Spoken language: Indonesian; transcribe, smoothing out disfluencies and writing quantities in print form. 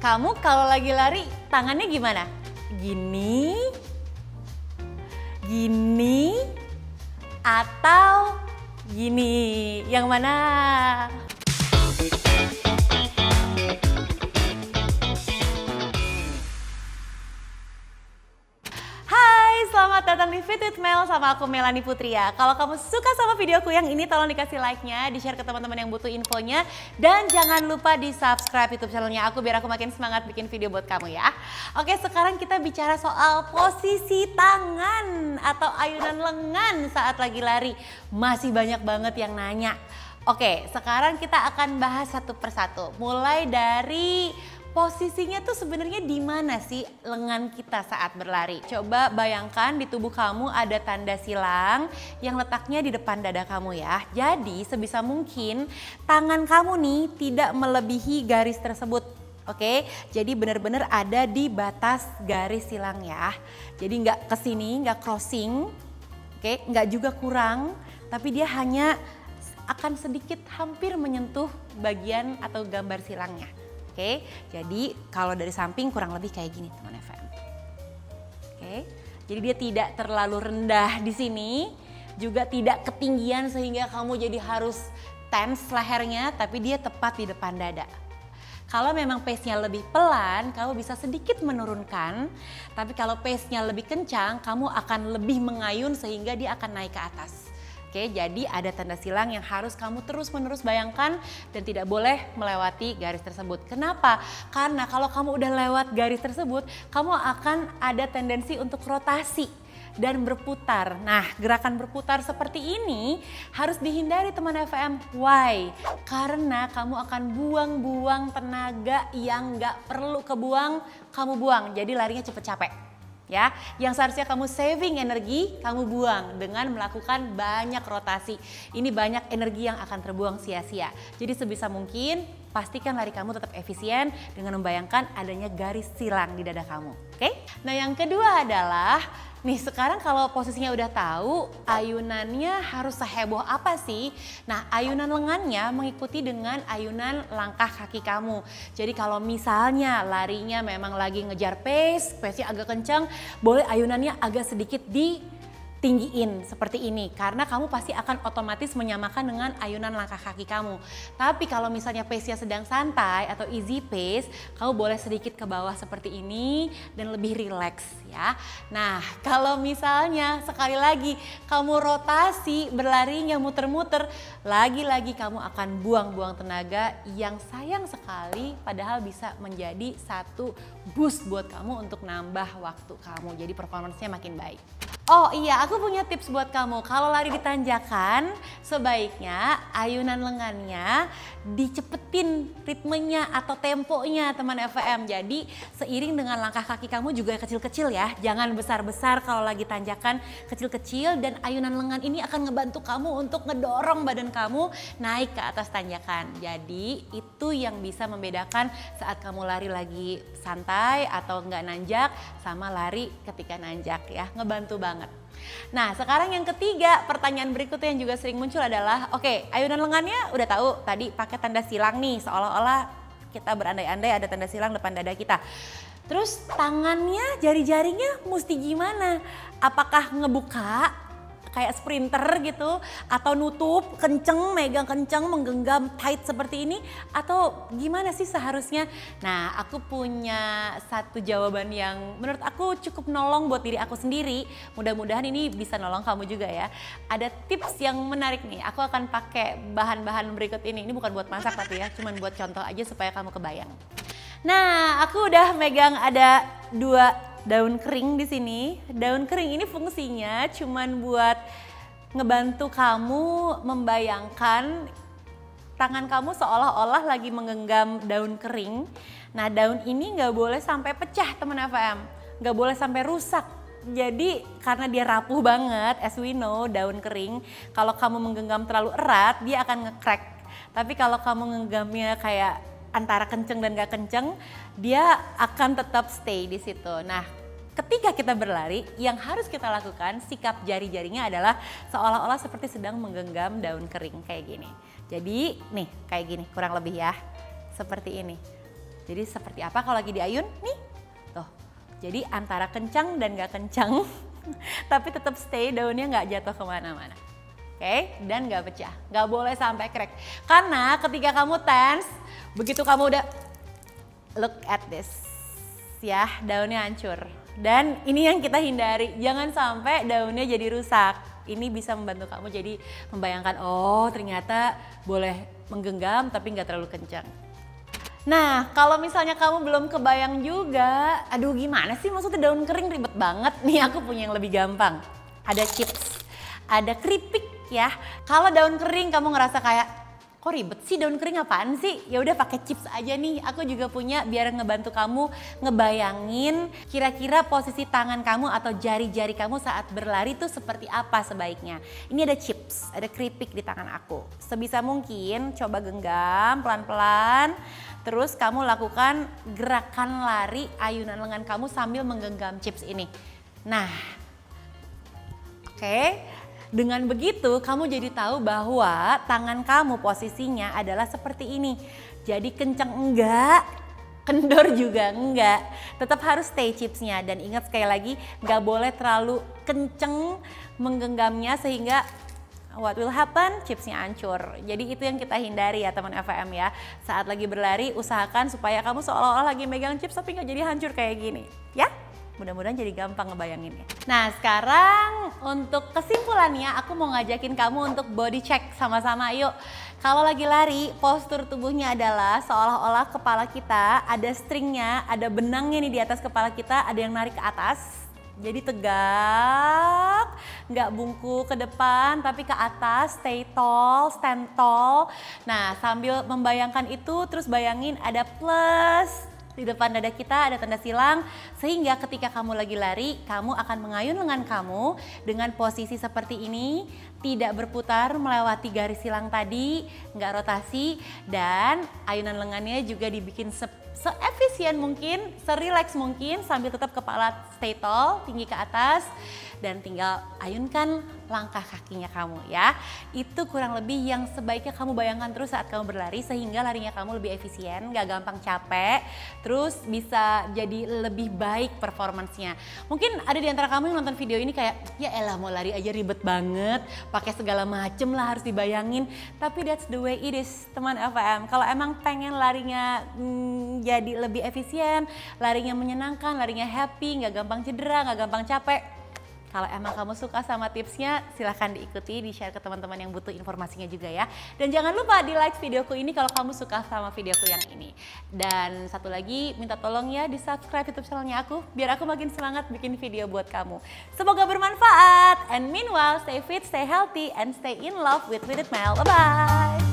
Kamu kalau lagi lari tangannya gimana? Gini, gini, atau gini? Yang mana? Selamat datang di Fit with Mel sama aku Melanie Putria. Kalau kamu suka sama videoku yang ini tolong dikasih like-nya, di-share ke teman-teman yang butuh infonya, dan jangan lupa di-subscribe YouTube channelnya aku biar aku makin semangat bikin video buat kamu ya. Oke, sekarang kita bicara soal posisi tangan atau ayunan lengan saat lagi lari. Masih banyak banget yang nanya. Oke, sekarang kita akan bahas satu persatu. Mulai dari posisinya tuh sebenarnya di mana sih lengan kita saat berlari? Coba bayangkan di tubuh kamu ada tanda silang yang letaknya di depan dada kamu ya. Jadi sebisa mungkin tangan kamu nih tidak melebihi garis tersebut. Oke, jadi benar-benar ada di batas garis silang ya. Jadi nggak kesini, nggak crossing, oke, nggak juga kurang, tapi dia hanya akan sedikit hampir menyentuh bagian atau gambar silangnya. Oke, jadi kalau dari samping kurang lebih kayak gini teman FM. Oke, jadi dia tidak terlalu rendah di sini, juga tidak ketinggian sehingga kamu jadi harus tense lehernya, tapi dia tepat di depan dada. Kalau memang pace-nya lebih pelan, kamu bisa sedikit menurunkan, tapi kalau pace-nya lebih kencang, kamu akan lebih mengayun sehingga dia akan naik ke atas. Oke, jadi ada tanda silang yang harus kamu terus-menerus bayangkan dan tidak boleh melewati garis tersebut. Kenapa? Karena kalau kamu udah lewat garis tersebut, kamu akan ada tendensi untuk rotasi dan berputar. Nah, gerakan berputar seperti ini harus dihindari teman FM. Why? Karena kamu akan buang-buang tenaga yang nggak perlu kebuang, kamu buang. Jadi larinya cepet capek. Ya, yang seharusnya kamu saving energi, kamu buang dengan melakukan banyak rotasi. Ini banyak energi yang akan terbuang sia-sia. Jadi sebisa mungkin pastikan lari kamu tetap efisien dengan membayangkan adanya garis silang di dada kamu. Oke? Nah, yang kedua adalah nih sekarang kalau posisinya udah tahu ayunannya harus seheboh apa sih? Nah, ayunan lengannya mengikuti dengan ayunan langkah kaki kamu. Jadi kalau misalnya larinya memang lagi ngejar pace-nya agak kencang, boleh ayunannya agak sedikit tinggiin seperti ini karena kamu pasti akan otomatis menyamakan dengan ayunan langkah kaki kamu. Tapi kalau misalnya pace-nya sedang santai atau easy pace, kamu boleh sedikit ke bawah seperti ini dan lebih rileks ya. Nah, kalau misalnya sekali lagi kamu rotasi berlarinya muter-muter, lagi-lagi kamu akan buang-buang tenaga yang sayang sekali padahal bisa menjadi satu boost buat kamu untuk nambah waktu kamu. Jadi performance-nya makin baik. Oh iya, aku punya tips buat kamu. Kalau lari di tanjakan, sebaiknya ayunan lengannya dicepetin ritmenya atau temponya teman FM. Jadi seiring dengan langkah kaki kamu juga kecil-kecil ya. Jangan besar-besar kalau lagi tanjakan, kecil-kecil, dan ayunan lengan ini akan ngebantu kamu untuk ngedorong badan kamu naik ke atas tanjakan. Jadi itu yang bisa membedakan saat kamu lari lagi santai atau nggak nanjak sama lari ketika nanjak ya. Ngebantu banget. Nah, sekarang yang ketiga, pertanyaan berikutnya yang juga sering muncul adalah, oke, ayunan lengannya udah tahu tadi pakai tanda silang nih, seolah-olah kita berandai-andai ada tanda silang depan dada kita. Terus tangannya, jari-jarinya mesti gimana? Apakah ngebuka kayak sprinter gitu, atau nutup kenceng, megang kenceng, menggenggam tight seperti ini, atau gimana sih seharusnya? Nah, aku punya satu jawaban yang menurut aku cukup nolong buat diri aku sendiri. Mudah-mudahan ini bisa nolong kamu juga ya. Ada tips yang menarik nih, aku akan pakai bahan-bahan berikut ini. Ini bukan buat masak tapi ya, cuman buat contoh aja supaya kamu kebayang. Nah, aku udah megang ada 2 daun kering di sini. Daun kering ini fungsinya cuman buat ngebantu kamu membayangkan tangan kamu seolah-olah lagi menggenggam daun kering. Nah, daun ini nggak boleh sampai pecah teman FM, nggak boleh sampai rusak. Jadi karena dia rapuh banget, as we know daun kering, kalau kamu menggenggam terlalu erat dia akan nge-crack. Tapi kalau kamu menggenggamnya kayak antara kenceng dan gak kenceng, dia akan tetap stay di situ. Nah, ketika kita berlari, yang harus kita lakukan, sikap jari-jarinya adalah seolah-olah seperti sedang menggenggam daun kering kayak gini. Jadi nih kayak gini kurang lebih ya, seperti ini. Jadi seperti apa kalau lagi diayun? Nih, tuh. Jadi antara kencang dan gak kencang, tapi tetap stay daunnya gak jatuh kemana-mana. Oke, dan gak pecah, gak boleh sampai crack. Karena ketika kamu tense, begitu kamu udah, look at this, ya daunnya hancur. Dan ini yang kita hindari, jangan sampai daunnya jadi rusak. Ini bisa membantu kamu jadi membayangkan, oh ternyata boleh menggenggam tapi gak terlalu kencang. Nah, kalau misalnya kamu belum kebayang juga, aduh gimana sih maksudnya daun kering ribet banget. Nih aku punya yang lebih gampang. Ada chips, ada keripik ya. Kalau daun kering kamu ngerasa kayak, kok ribet sih daun kering apaan sih? Ya udah pakai chips aja nih. Aku juga punya biar ngebantu kamu ngebayangin kira-kira posisi tangan kamu atau jari-jari kamu saat berlari tuh seperti apa sebaiknya. Ini ada chips, ada keripik di tangan aku. Sebisa mungkin coba genggam pelan-pelan. Terus kamu lakukan gerakan lari ayunan lengan kamu sambil menggenggam chips ini. Nah, oke. Dengan begitu kamu jadi tahu bahwa tangan kamu posisinya adalah seperti ini. Jadi kenceng enggak, kendor juga enggak. Tetap harus stay chipsnya dan ingat sekali lagi nggak boleh terlalu kenceng menggenggamnya sehingga what will happen? Chipsnya hancur. Jadi itu yang kita hindari ya teman FVM ya. Saat lagi berlari usahakan supaya kamu seolah-olah lagi megang chips tapi nggak jadi hancur kayak gini. Ya, mudah-mudahan jadi gampang ngebayanginnya. Nah sekarang untuk kesimpulannya aku mau ngajakin kamu untuk body check sama-sama yuk. Kalau lagi lari postur tubuhnya adalah seolah-olah kepala kita ada stringnya, ada benangnya nih di atas kepala kita, ada yang narik ke atas. Jadi tegak, nggak bungkuk ke depan tapi ke atas, stay tall, stand tall. Nah sambil membayangkan itu terus bayangin ada plus di depan dada kita, ada tanda silang. Sehingga ketika kamu lagi lari, kamu akan mengayun lengan kamu dengan posisi seperti ini. Tidak berputar melewati garis silang tadi, nggak rotasi. Dan ayunan lengannya juga dibikin se-efisien mungkin, se-relax mungkin sambil tetap kepala stay tall, tinggi ke atas. Dan tinggal ayunkan langkah kakinya kamu ya. Itu kurang lebih yang sebaiknya kamu bayangkan terus saat kamu berlari sehingga larinya kamu lebih efisien, gak gampang capek. Terus bisa jadi lebih baik performancenya. Mungkin ada di antara kamu yang nonton video ini kayak, ya elah mau lari aja ribet banget, pakai segala macem lah harus dibayangin. Tapi that's the way it is teman FVM. Kalau emang pengen larinya jadi lebih efisien, larinya menyenangkan, larinya happy, gak gampang cedera, gak gampang capek. Kalau emang kamu suka sama tipsnya, silahkan diikuti, di-share ke teman-teman yang butuh informasinya juga ya. Dan jangan lupa di-like videoku ini kalau kamu suka sama videoku yang ini. Dan satu lagi, minta tolong ya di-subscribe YouTube channelnya aku, biar aku makin semangat bikin video buat kamu. Semoga bermanfaat. And meanwhile, stay fit, stay healthy, and stay in love with It Mel. Bye-bye.